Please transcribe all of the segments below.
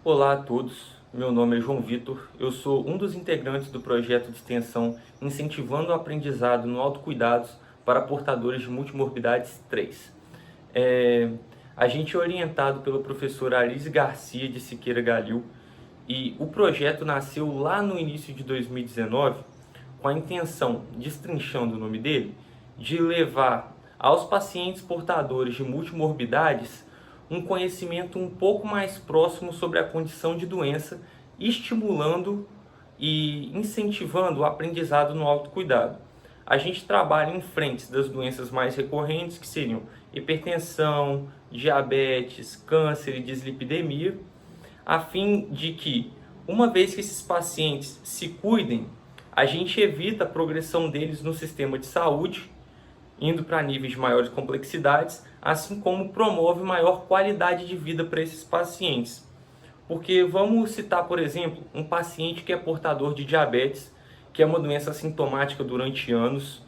Olá a todos, meu nome é João Vitor, eu sou um dos integrantes do projeto de extensão Incentivando o Aprendizado no Autocuidados para Portadores de Multimorbidades 3. A gente é orientado pela professora Alice Garcia de Siqueira Galil e o projeto nasceu lá no início de 2019 com a intenção, destrinchando o nome dele, de levar aos pacientes portadores de multimorbidades um conhecimento um pouco mais próximo sobre a condição de doença, estimulando e incentivando o aprendizado no autocuidado. A gente trabalha em frentes das doenças mais recorrentes, que seriam hipertensão, diabetes, câncer e dislipidemia, a fim de que, uma vez que esses pacientes se cuidem, a gente evita a progressão deles no sistema de saúde, indo para níveis de maiores complexidades, assim como promove maior qualidade de vida para esses pacientes. Porque vamos citar, por exemplo, um paciente que é portador de diabetes, que é uma doença sintomática durante anos.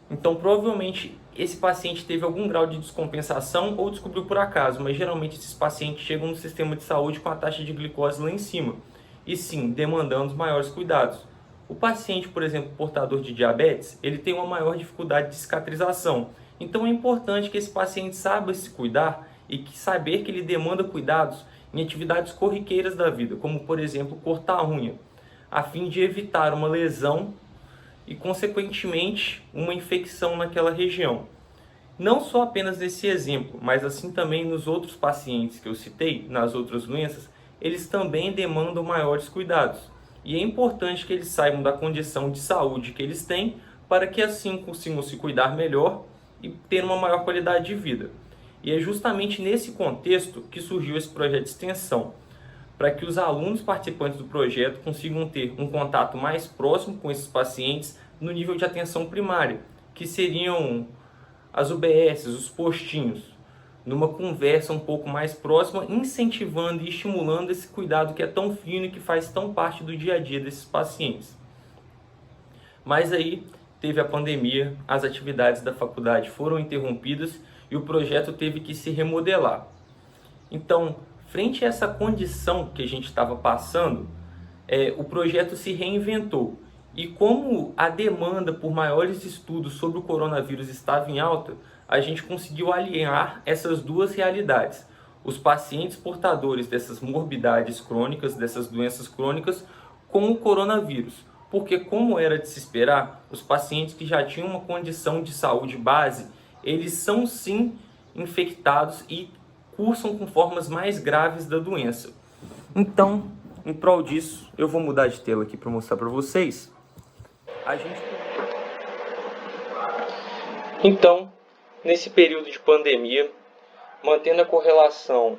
Então, provavelmente, esse paciente teve algum grau de descompensação ou descobriu por acaso, mas geralmente esses pacientes chegam no sistema de saúde com a taxa de glicose lá em cima, e sim, demandando maiores cuidados. O paciente, por exemplo, portador de diabetes, ele tem uma maior dificuldade de cicatrização. Então é importante que esse paciente saiba se cuidar e que saber que ele demanda cuidados em atividades corriqueiras da vida, como por exemplo cortar a unha, a fim de evitar uma lesão e consequentemente uma infecção naquela região. Não só apenas nesse exemplo, mas assim também nos outros pacientes que eu citei, nas outras doenças, eles também demandam maiores cuidados. E é importante que eles saibam da condição de saúde que eles têm para que assim consigam se cuidar melhor e ter uma maior qualidade de vida. E é justamente nesse contexto que surgiu esse projeto de extensão, para que os alunos participantes do projeto consigam ter um contato mais próximo com esses pacientes no nível de atenção primária, que seriam as UBSs, os postinhos, numa conversa um pouco mais próxima, incentivando e estimulando esse cuidado que é tão fino e que faz tão parte do dia a dia desses pacientes. Mas aí teve a pandemia, as atividades da faculdade foram interrompidas e o projeto teve que se remodelar. Então, frente a essa condição que a gente estava passando, o projeto se reinventou. E como a demanda por maiores estudos sobre o coronavírus estava em alta, a gente conseguiu alinhar essas duas realidades. Os pacientes portadores dessas morbidades crônicas, dessas doenças crônicas, com o coronavírus. Porque, como era de se esperar, os pacientes que já tinham uma condição de saúde base, eles são sim infectados e cursam com formas mais graves da doença. Então, em prol disso, eu vou mudar de tela aqui para mostrar para vocês. Então, nesse período de pandemia, mantendo a correlação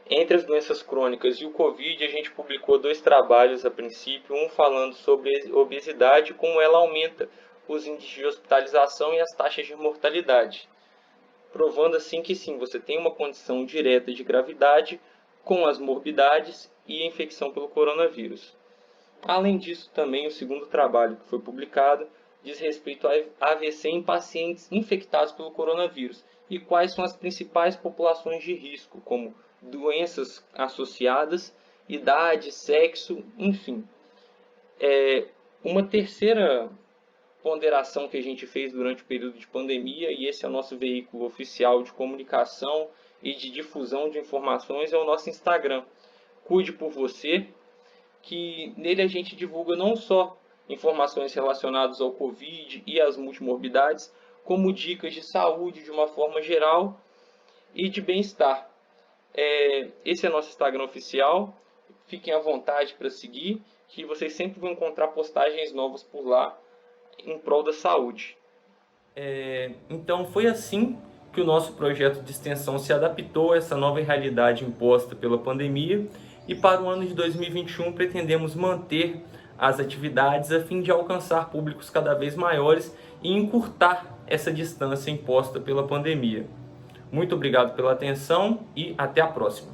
entre as doenças crônicas e o Covid, a gente publicou 2 trabalhos a princípio, um falando sobre obesidade e como ela aumenta os índices de hospitalização e as taxas de mortalidade, provando assim que sim, você tem uma condição direta de gravidade com as morbidades e a infecção pelo coronavírus. Além disso, também o segundo trabalho que foi publicado diz respeito a AVC em pacientes infectados pelo coronavírus e quais são as principais populações de risco, como doenças associadas, idade, sexo, enfim. Uma terceira ponderação que a gente fez durante o período de pandemia, e esse é o nosso veículo oficial de comunicação e de difusão de informações, é o nosso Instagram. Cuide por você, que nele a gente divulga não só informações relacionadas ao Covid e às multimorbidades, como dicas de saúde de uma forma geral e de bem-estar. Esse é nosso Instagram oficial, fiquem à vontade para seguir, que vocês sempre vão encontrar postagens novas por lá em prol da saúde. Então foi assim que o nosso projeto de extensão se adaptou a essa nova realidade imposta pela pandemia, e para o ano de 2021 pretendemos manter as atividades a fim de alcançar públicos cada vez maiores e encurtar essa distância imposta pela pandemia. Muito obrigado pela atenção e até a próxima.